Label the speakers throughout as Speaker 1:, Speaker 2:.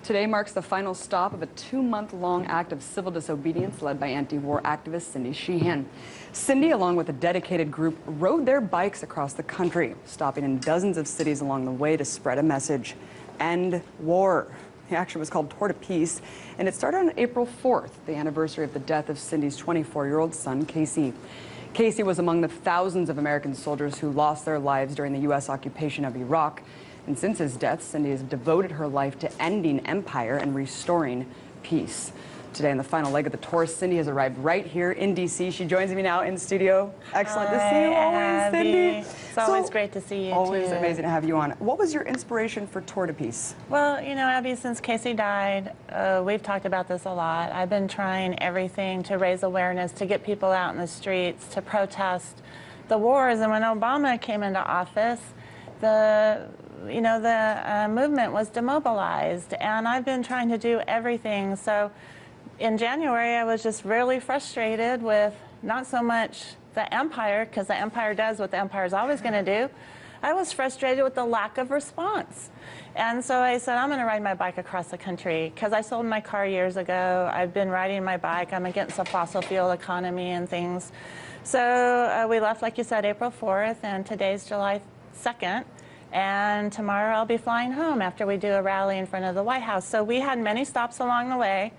Speaker 1: Today marks the final stop of a 2-month-long act of civil disobedience led by anti-war activist Cindy Sheehan. Cindy, along with a dedicated group, rode their bikes across the country, stopping in dozens of cities along the way to spread a message: end war. The action was called Tour de Peace, and it started on April 4th, the anniversary of the death of Cindy's 24-year-old son, Casey. Casey was among the thousands of American soldiers who lost their lives during the U.S. occupation of Iraq. And since his death, Cindy has devoted her life to ending empire and restoring peace. Today, on the final leg of the tour, Cindy has arrived right here in D.C. She joins me now in studio. Excellent to see you always, Cindy.
Speaker 2: It's always great to see you,
Speaker 1: Always amazing to have you on. What was your inspiration for Tour de Peace?
Speaker 2: Well, you know, Abby, since Casey died, we've talked about this a lot. I've been trying everything to raise awareness, to get people out in the streets, to protest the wars. And when Obama came into office, the movement was demobilized, and I've been trying to do everything. So in January, I was just really frustrated with not so much the empire, because the empire does what the empire is always going to do. I was frustrated with the lack of response. And so I said, I'm going to ride my bike across the country, because I sold my car years ago. I've been riding my bike. I'm against the fossil fuel economy and things. So we left, like you said, April 4th, and today's July 2nd. And tomorrow I'll be flying home after we do a rally in front of the White House. So we had many stops along the way.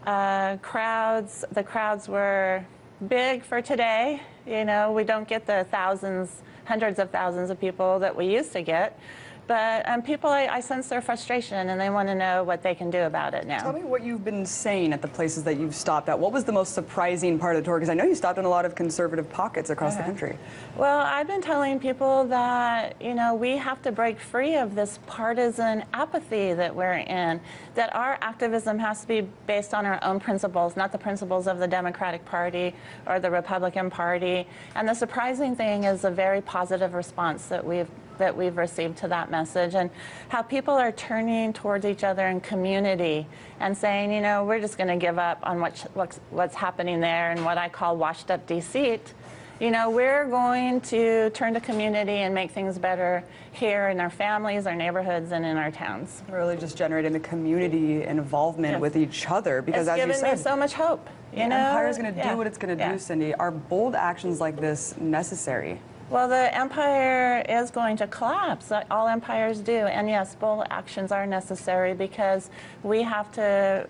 Speaker 2: The crowds were big for today. You know, we don't get the thousands, hundreds of thousands of people that we used to get. But people, I sense their frustration, and they want to know what they can do about it now.
Speaker 1: Tell me what you've been saying at the places that you've stopped at. What was the most surprising part of the tour? Because I know you stopped in a lot of conservative pockets across the country.
Speaker 2: Well, I've been telling people that, you know, we have to break free of this partisan apathy that we're in, that our activism has to be based on our own principles, not the principles of the Democratic Party or the Republican Party. And the surprising thing is a very positive response that we've received to that message, and how people are turning towards each other in community and saying, you know, we're just going to give up on what's happening there and what I call washed up deceit. You know, we're going to turn to community and make things better here in our families, our neighborhoods, and in our towns.
Speaker 1: Really just generating the community involvement with each other, because
Speaker 2: it's
Speaker 1: as you said,
Speaker 2: given me so much hope. You know,
Speaker 1: empire is going to do what it's going to do, Cindy. Are bold actions like this necessary?
Speaker 2: Well, the empire is going to collapse. All empires do. And yes, bold actions are necessary, because we have to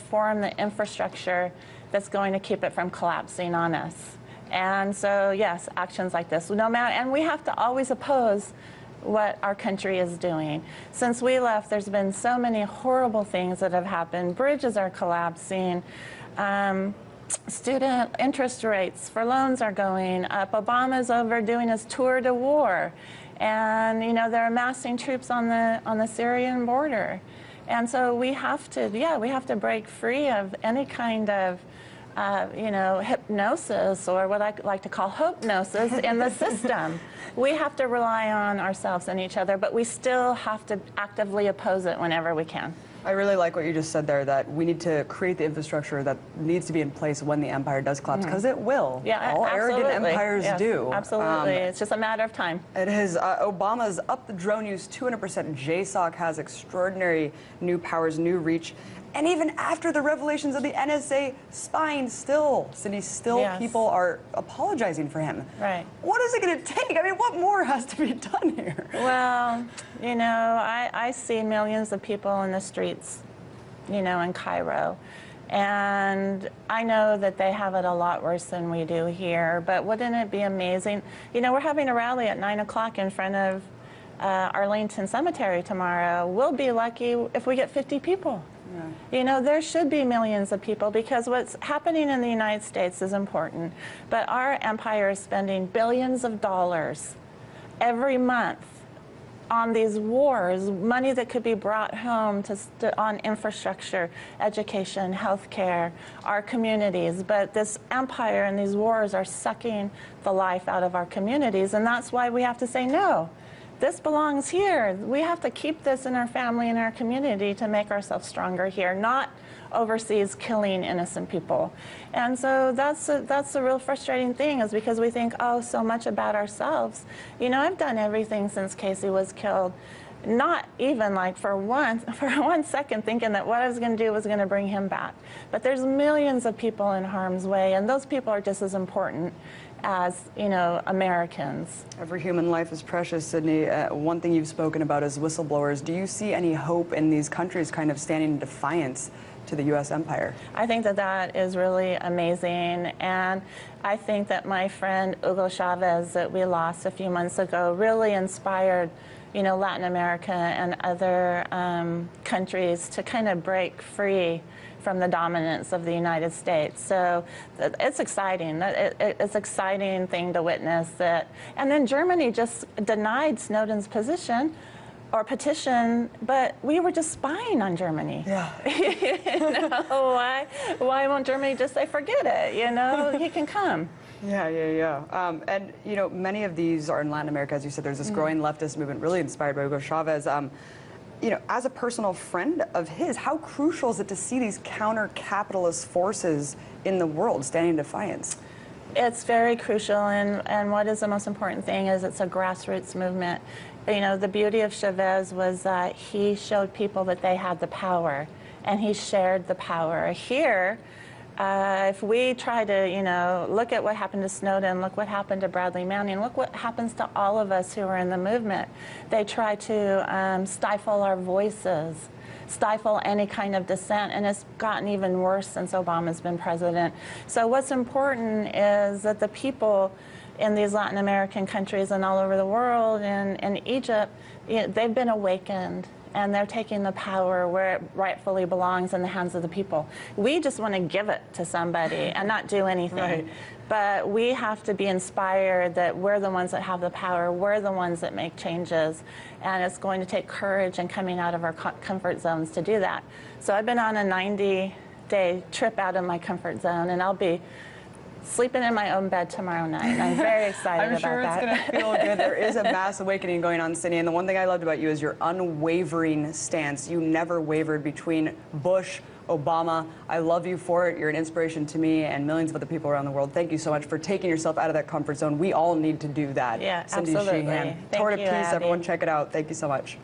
Speaker 2: form the infrastructure that's going to keep it from collapsing on us. And so, yes, actions like this, no matter, and we have to always oppose what our country is doing. Since we left, there's been so many horrible things that have happened. Bridges are collapsing. Student interest rates for loans are going up. Obama's overdoing his tour de war, and you know, they're amassing troops on the Syrian border. And so we have to break free of any kind of you know, hypnosis, or what I like to call hope-nosis in the system. We have to rely on ourselves and each other, but we still have to actively oppose it whenever we can.
Speaker 1: I really like what you just said there, that we need to create the infrastructure that needs to be in place when the empire does collapse, because it will.
Speaker 2: Yeah,
Speaker 1: all
Speaker 2: absolutely.
Speaker 1: arrogant empires do.
Speaker 2: Absolutely. It's just a matter of time.
Speaker 1: It is. Obama's upped the drone use 200%. JSOC has extraordinary new powers, new reach. And even after the revelations of the NSA spying, Cindy, people are apologizing for him.
Speaker 2: Right.
Speaker 1: What is it going to take? I mean, what more has to be done here?
Speaker 2: Well, you know, I see millions of people in the streets, you know, in Cairo. And I know that they have it a lot worse than we do here. But wouldn't it be amazing? You know, we're having a rally at 9 o'clock in front of Arlington Cemetery tomorrow. We'll be lucky if we get 50 people. Yeah. You know, there should be millions of people, because what's happening in the United States is important. But our empire is spending billions of dollars every month on these wars, money that could be brought home on infrastructure, education, healthcare, our communities. But this empire and these wars are sucking the life out of our communities, and that's why we have to say no. This belongs here. We have to keep this in our family and our community to make ourselves stronger here, not overseas killing innocent people. And so that's the real frustrating thing, is because we think, oh, so much about ourselves. You know, I've done everything since Casey was killed not even like for one second thinking that what I was going to do was going to bring him back. But there's millions of people in harm's way, and those people are just as important as, you know, Americans.
Speaker 1: Every human life is precious, Sydney. One thing you've spoken about is whistleblowers. Do you see any hope in these countries kind of standing in defiance to the U.S. empire?
Speaker 2: I think that that is really amazing, and I think that my friend Hugo Chavez that we lost a few months ago really inspired, you know, Latin America and other countries to kind of break free from the dominance of the United States. So it's exciting. It's an exciting thing to witness that. And then Germany just denied Snowden's position or petition, but we were just spying on Germany.
Speaker 1: Yeah.
Speaker 2: You know, why won't Germany just say, forget it, you know, he can come.
Speaker 1: Yeah. And, you know, many of these are in Latin America, as you said. There's this growing leftist movement, really inspired by Hugo Chavez. You know, as a personal friend of his, how crucial is it to see these counter-capitalist forces in the world standing in defiance?
Speaker 2: It's very crucial, and what is the most important thing is it's a grassroots movement. You know, the beauty of Chavez was that he showed people that they had the power, and he shared the power. Here, if we try to, you know, look at what happened to Snowden, look what happened to Bradley Manning, look what happens to all of us who are in the movement. They try to stifle our voices, stifle any kind of dissent, and it's gotten even worse since Obama's been president. So what's important is that the people in these Latin American countries and all over the world, and Egypt, you know, they've been awakened. And they're taking the power where it rightfully belongs in the hands of the people. We just want to give it to somebody and not do anything.
Speaker 1: Right.
Speaker 2: But we have to be inspired that we're the ones that have the power, we're the ones that make changes, and it's going to take courage and coming out of our comfort zones to do that. So I've been on a 90-day trip out of my comfort zone, and I'll be sleeping in my own bed tomorrow night. And I'm very excited about that.
Speaker 1: I'm sure it's going to feel good. There is a mass awakening going on, Sydney, and the one thing I loved about you is your unwavering stance. You never wavered between Bush, Obama. I love you for it. You're an inspiration to me and millions of other people around the world. Thank you so much for taking yourself out of that comfort zone. We all need to do that.
Speaker 2: Yeah,
Speaker 1: Cindy
Speaker 2: absolutely.
Speaker 1: Sheehan.
Speaker 2: Thank
Speaker 1: Toward
Speaker 2: you,
Speaker 1: Peace,
Speaker 2: Abby.
Speaker 1: everyone check it out. Thank you so much.